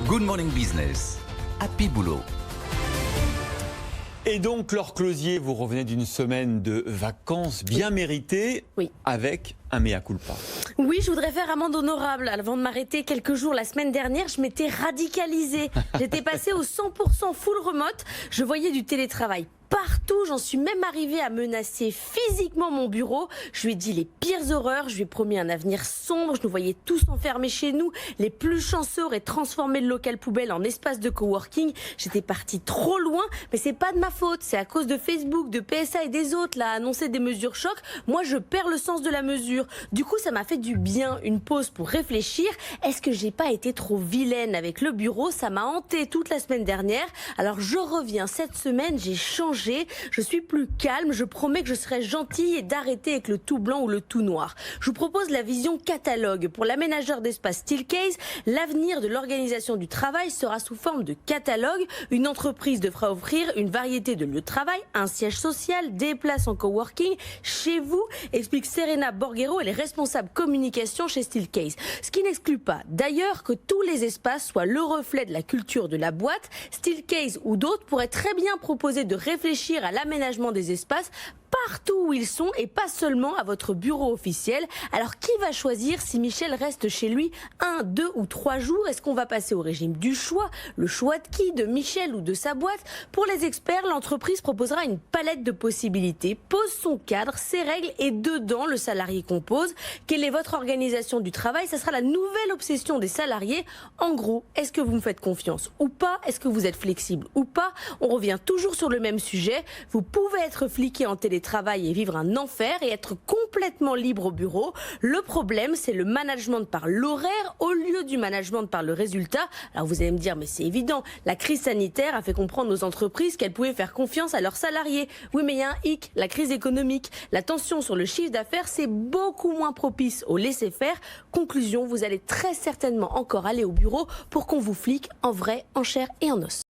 Good Morning Business, Happy Boulot. Et donc, Laure Closier, vous revenez d'une semaine de vacances bien méritées, Oui. avec un mea culpa. Oui, je voudrais faire amende honorable. Avant de m'arrêter quelques jours la semaine dernière, je m'étais radicalisée. J'étais passée au 100% full remote. Je voyais du télétravail partout. J'en suis même arrivée à menacer physiquement mon bureau. Je lui ai dit les pires horreurs. Je lui ai promis un avenir sombre. Je nous voyais tous enfermés chez nous. Les plus chanceux auraient transformé le local poubelle en espace de coworking. J'étais partie trop loin, mais c'est pas de ma faute. C'est à cause de Facebook, de PSA et des autres là, à annoncer des mesures chocs. Moi, je perds le sens de la mesure. Du coup, ça m'a fait du bien, une pause pour réfléchir. Est-ce que j'ai pas été trop vilaine avec le bureau? Ça m'a hantée toute la semaine dernière. Alors, je reviens cette semaine. J'ai changé. Je suis plus calme, je promets que je serai gentille et d'arrêter avec le tout blanc ou le tout noir. Je vous propose la vision catalogue. Pour l'aménageur d'espace Steelcase, l'avenir de l'organisation du travail sera sous forme de catalogue. Une entreprise devra offrir une variété de lieux de travail, un siège social, des places en coworking chez vous, explique Serena Borghero, elle est responsable communication chez Steelcase. Ce qui n'exclut pas d'ailleurs que tous les espaces soient le reflet de la culture de la boîte. Steelcase ou d'autres pourraient très bien proposer de réfléchir à l'aménagement des espaces partout où ils sont et pas seulement à votre bureau officiel. Alors qui va choisir si Michel reste chez lui 1, 2 ou 3 jours? Est-ce qu'on va passer au régime du choix? Le choix de qui? De Michel ou de sa boîte? Pour les experts, l'entreprise proposera une palette de possibilités, pose son cadre, ses règles et dedans le salarié compose. Quelle est votre organisation du travail? Ça sera la nouvelle obsession des salariés. En gros, est-ce que vous me faites confiance ou pas? Est-ce que vous êtes flexible ou pas? On revient toujours sur le même sujet. Vous pouvez être fliqué en télétravail et vivre un enfer et être complètement libre au bureau. Le problème, c'est le management par l'horaire au lieu du management par le résultat. Alors vous allez me dire, mais c'est évident, la crise sanitaire a fait comprendre aux entreprises qu'elles pouvaient faire confiance à leurs salariés. Oui, mais il y a un hic, la crise économique. La tension sur le chiffre d'affaires, c'est beaucoup moins propice au laisser-faire. Conclusion, vous allez très certainement encore aller au bureau pour qu'on vous flique en vrai, en chair et en os.